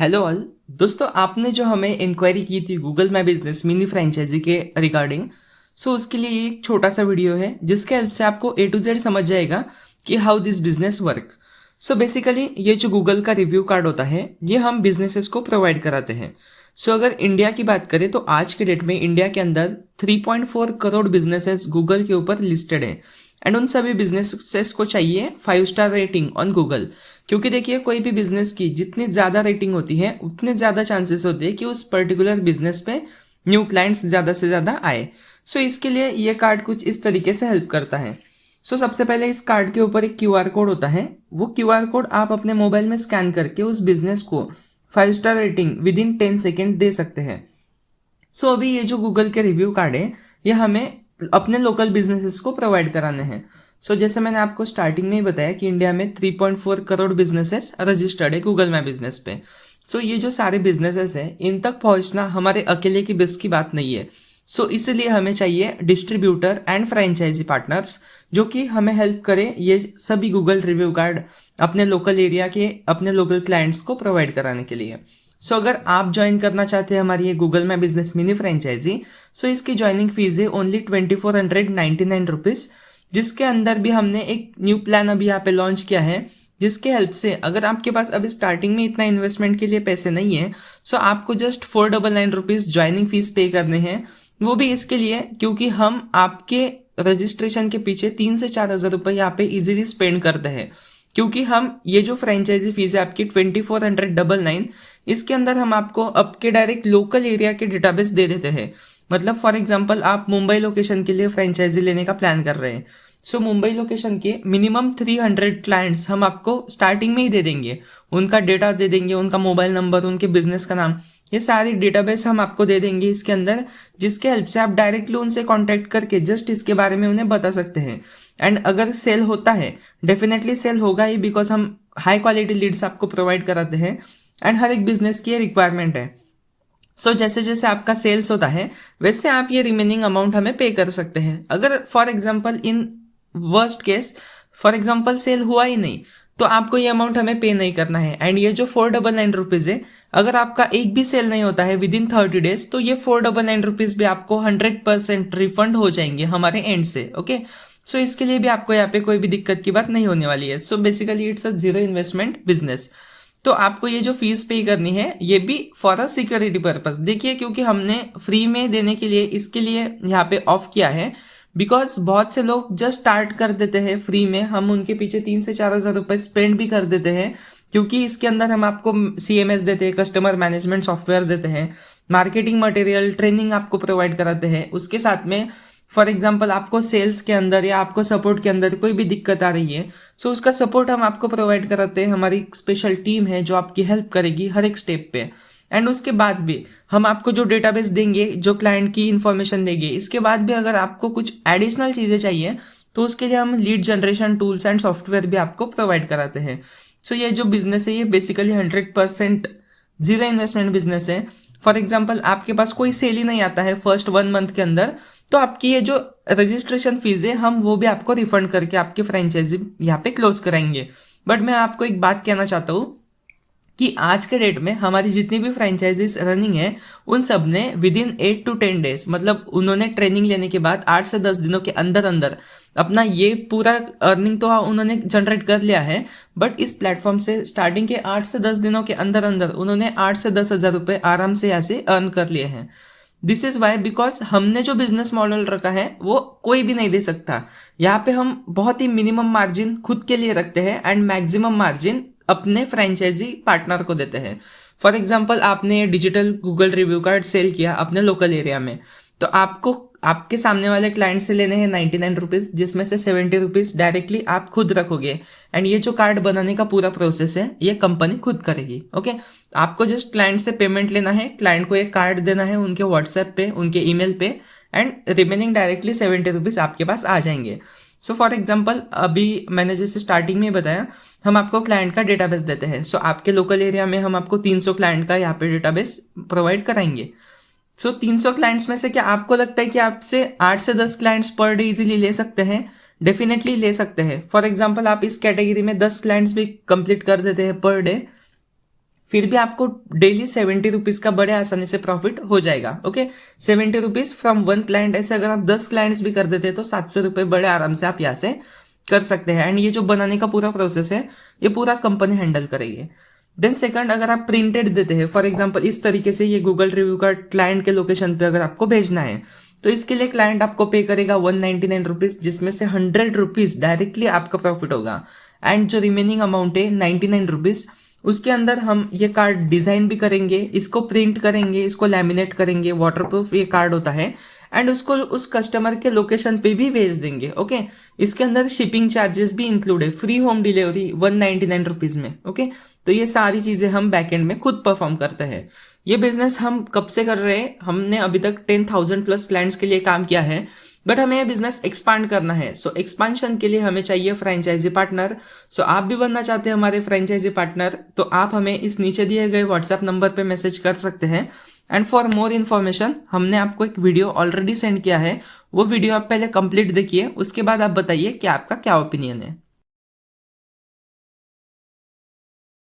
Hello all. दोस्तों, आपने जो हमें इंक्वायरी की थी Google my business mini franchisee के रिगार्डिंग, सो उसके लिए ये एक छोटा सा वीडियो है जिसके हेल्प से आपको ए टू जेड समझ जाएगा कि how this business work. So basically ये जो गूगल का रिव्यू कार्ड होता है ये हम बिजनेसेस को प्रोवाइड कराते हैं। सो अगर इंडिया की बात करें तो आज के डेट में इंडिया के अंदर 3.4 करोड़ बिजनेसेस गूगल के ऊपर लिस्टेड है एंड उन सभी बिजनेसेस को चाहिए 5 स्टार रेटिंग ऑन गूगल। क्योंकि देखिए, कोई भी बिजनेस की जितनी ज़्यादा रेटिंग होती है उतने ज़्यादा चांसेस होते हैं कि उस पर्टिकुलर बिजनेस पे न्यू क्लाइंट्स ज़्यादा से ज़्यादा आए। सो इसके लिए ये कार्ड कुछ इस तरीके से हेल्प करता है। सो सबसे पहले इस कार्ड के ऊपर एक क्यूआर कोड होता है। वो क्यूआर कोड आप अपने मोबाइल में स्कैन करके उस बिजनेस को 5 स्टार रेटिंग विद इन 10 सेकेंड दे सकते हैं। सो अभी ये जो गूगल के रिव्यू कार्ड है ये हमें अपने लोकल बिजनेसेस को प्रोवाइड कराने हैं। सो जैसे मैंने आपको स्टार्टिंग में ही बताया कि इंडिया में 3.4 करोड़ बिजनेसेस रजिस्टर्ड है गूगल माई बिजनेस पे। सो ये जो सारे बिजनेसेस हैं इन तक पहुंचना हमारे अकेले की बस की बात नहीं है। सो इसलिए हमें चाहिए डिस्ट्रीब्यूटर एंड फ्रेंचाइजी पार्टनर्स जो कि हमें हेल्प करे ये सभी गूगल रिव्यू कार्ड अपने लोकल एरिया के अपने लोकल क्लाइंट्स को प्रोवाइड कराने के लिए। सो अगर आप ज्वाइन करना चाहते हैं हमारी ये Google my business mini franchise, so इसकी ज्वाइनिंग फीस है ओनली 2499 रुपीज़, जिसके अंदर भी हमने एक न्यू प्लान अभी यहाँ पे लॉन्च किया है जिसके हेल्प से अगर आपके पास अभी स्टार्टिंग में इतना इन्वेस्टमेंट के लिए पैसे नहीं है, सो आपको जस्ट 499 रुपीज़ ज्वाइनिंग फीस पे करने हैं। वो भी इसके लिए क्योंकि हम आपके रजिस्ट्रेशन के पीछे 3 से 4 हज़ार रुपये यहाँ पे इजीली स्पेंड करते हैं। क्योंकि हम ये जो फ्रेंचाइजी फीस है आपकी 2499, इसके अंदर हम आपको आपके डायरेक्ट लोकल एरिया के डेटाबेस दे देते हैं। मतलब फॉर एग्जांपल आप मुंबई लोकेशन के लिए फ्रेंचाइजी लेने का प्लान कर रहे हैं, सो मुंबई लोकेशन के मिनिमम 300 क्लाइंट्स हम आपको स्टार्टिंग में ही दे देंगे। उनका डेटा दे देंगे, उनका मोबाइल नंबर, उनके बिजनेस का नाम, ये सारी डेटाबेस हम आपको दे देंगे इसके अंदर, जिसके हेल्प से आप डायरेक्टली उनसे कांटेक्ट करके जस्ट इसके बारे में उन्हें बता सकते हैं। एंड अगर सेल होता है, डेफिनेटली सेल होगा ही, बिकॉज हम हाई क्वालिटी लीड्स आपको प्रोवाइड कराते हैं एंड हर एक बिजनेस की ये रिक्वायरमेंट है। सो जैसे जैसे आपका सेल्स होता है वैसे आप ये रिमेनिंग अमाउंट हमें पे कर सकते हैं। अगर for example in worst case for example sale हुआ ही नहीं तो आपको ये अमाउंट हमें पे नहीं करना है। एंड ये जो 499 रुपीज़ है, अगर आपका एक भी सेल नहीं होता है विद इन 30 डेज, तो ये 499 रुपीज़ भी आपको 100% रिफंड हो जाएंगे हमारे एंड से। ओके, सो इसके लिए भी आपको यहाँ पे कोई भी दिक्कत की बात नहीं होने वाली है। So basically it's a zero investment business. तो आपको ये जो फीस पे करनी है ये भी फॉर अ सिक्योरिटी पर्पस। देखिए, क्योंकि हमने फ्री में देने के लिए इसके लिए यहाँ पे ऑफ किया है, बिकॉज बहुत से लोग जस्ट स्टार्ट कर देते हैं फ्री में, हम उनके पीछे 3 से 4 हज़ार रुपये स्पेंड भी कर देते हैं। क्योंकि इसके अंदर हम आपको CMS देते हैं, कस्टमर मैनेजमेंट सॉफ्टवेयर देते हैं, मार्केटिंग मटेरियल, ट्रेनिंग आपको प्रोवाइड कराते हैं। उसके साथ में फॉर एग्जाम्पल आपको सेल्स के अंदर या आपको सपोर्ट के अंदर कोई भी दिक्कत आ रही है, सो उसका सपोर्ट हम आपको प्रोवाइड कराते हैं। हमारी स्पेशल टीम है जो आपकी हेल्प करेगी हर एक स्टेप पे। एंड उसके बाद भी हम आपको जो डेटाबेस देंगे, जो क्लाइंट की इन्फॉर्मेशन देंगे, इसके बाद भी अगर आपको कुछ एडिशनल चीज़ें चाहिए तो उसके लिए हम lead generation tools and software भी आपको प्रोवाइड कराते हैं। सो ये जो बिजनेस है ये बेसिकली 100% जीरो इन्वेस्टमेंट बिजनेस है। फॉर एग्जाम्पल आपके पास कोई सेल ही नहीं आता है फर्स्ट 1 मंथ के अंदर, तो आपकी ये जो रजिस्ट्रेशन फीस है हम वो भी आपको रिफंड करके आपके फ्रेंचाइजी यहाँ पे क्लोज कराएंगे। बट मैं आपको एक बात कहना चाहता हूँ कि आज के डेट में हमारी जितनी भी फ्रेंचाइजीज रनिंग है उन सब ने विद इन 8 to 10 डेज, मतलब उन्होंने ट्रेनिंग लेने के बाद 8 से 10 दिनों के अंदर अंदर अपना ये पूरा अर्निंग तो उन्होंने जनरेट कर लिया है। बट इस प्लेटफॉर्म से स्टार्टिंग के 8 से 10 दिनों के अंदर अंदर उन्होंने 8 से 10 हज़ार रुपये आराम से यहाँ से अर्न कर लिए हैं। दिस इज वाई, बिकॉज हमने जो बिजनेस मॉडल रखा है वो कोई भी नहीं दे सकता। यहाँ पे हम बहुत ही मिनिमम मार्जिन खुद के लिए रखते हैं एंड मैक्सिमम मार्जिन अपने फ्रेंचाइजी पार्टनर को देते हैं। फॉर एग्जाम्पल आपने digital Google review card sale किया अपने लोकल एरिया में, तो आपको आपके सामने वाले क्लाइंट से लेने हैं 99 रुपीज़, जिसमें से 70 रुपीज़ डायरेक्टली आप खुद रखोगे। एंड ये जो कार्ड बनाने का पूरा प्रोसेस है ये कंपनी खुद करेगी। ओके, आपको जस्ट क्लाइंट से पेमेंट लेना है, क्लाइंट को एक कार्ड देना है उनके व्हाट्सएप पे, उनके ईमेल पे, एंड रिमेनिंग डायरेक्टली 70 रुपीज़ आपके पास आ जाएंगे। सो फॉर एग्जाम्पल अभी मैंने जैसे स्टार्टिंग में बताया हम आपको क्लाइंट का डेटाबेस देते हैं। सो आपके लोकल एरिया में हम आपको 300 क्लाइंट का यहाँ पे डेटाबेस प्रोवाइड कराएंगे। सो 300 क्लाइंट्स में से क्या आपको लगता है कि आपसे 8 से 10 क्लाइंट्स पर डे इजीली ले सकते हैं? डेफिनेटली ले सकते हैं। फॉर एग्जाम्पल आप इस कैटेगरी में 10 क्लाइंट्स भी कंप्लीट कर देते हैं पर डे, फिर भी आपको डेली 70 रुपीज़ का बड़े आसानी से प्रॉफिट हो जाएगा। Okay, 70 rupees from 1 client. ऐसे अगर आप 10 क्लाइंट्स भी कर देते तो 700 रुपये बड़े आराम से आप यहाँ से कर सकते हैं। एंड ये जो बनाने का पूरा प्रोसेस है ये पूरा कंपनी हैंडल करेगी। देन सेकंड, अगर आप प्रिंटेड देते हैं, फॉर एग्जांपल इस तरीके से ये गूगल रिव्यू का क्लाइंट के लोकेशन पे अगर आपको भेजना है, तो इसके लिए क्लाइंट आपको पे करेगा 199 रुपीज़, जिसमें से 100 रुपीज़ डायरेक्टली आपका प्रॉफिट होगा। एंड जो रिमेनिंग अमाउंट है 99 रुपीज़, उसके अंदर हम ये कार्ड डिज़ाइन भी करेंगे, इसको प्रिंट करेंगे, इसको लैमिनेट करेंगे, वाटरप्रूफ ये कार्ड होता है, एंड उसको उस कस्टमर के लोकेशन पे भी भेज देंगे। ओके, इसके अंदर शिपिंग चार्जेस भी इंक्लूड है, फ्री होम डिलीवरी 199 रुपीज़ में। ओके, तो ये सारी चीज़ें हम बैकएंड में खुद परफॉर्म करते हैं। ये बिजनेस हम कब से कर रहे हैं? हमने अभी तक 10,000 प्लस क्लाइंट्स के लिए काम किया है, बट हमें ये बिजनेस एक्सपांड करना है। सो एक्सपांशन के लिए हमें चाहिए फ्रेंचाइजी पार्टनर। सो आप भी बनना चाहते हैं हमारे फ्रेंचाइजी पार्टनर, तो आप हमें इस नीचे दिए गए व्हाट्सएप नंबर पे मैसेज कर सकते हैं। एंड फॉर मोर इन्फॉर्मेशन हमने आपको एक वीडियो ऑलरेडी सेंड किया है, वो वीडियो आप पहले कंप्लीट देखिए, उसके बाद आप बताइए कि आपका क्या ओपिनियन है।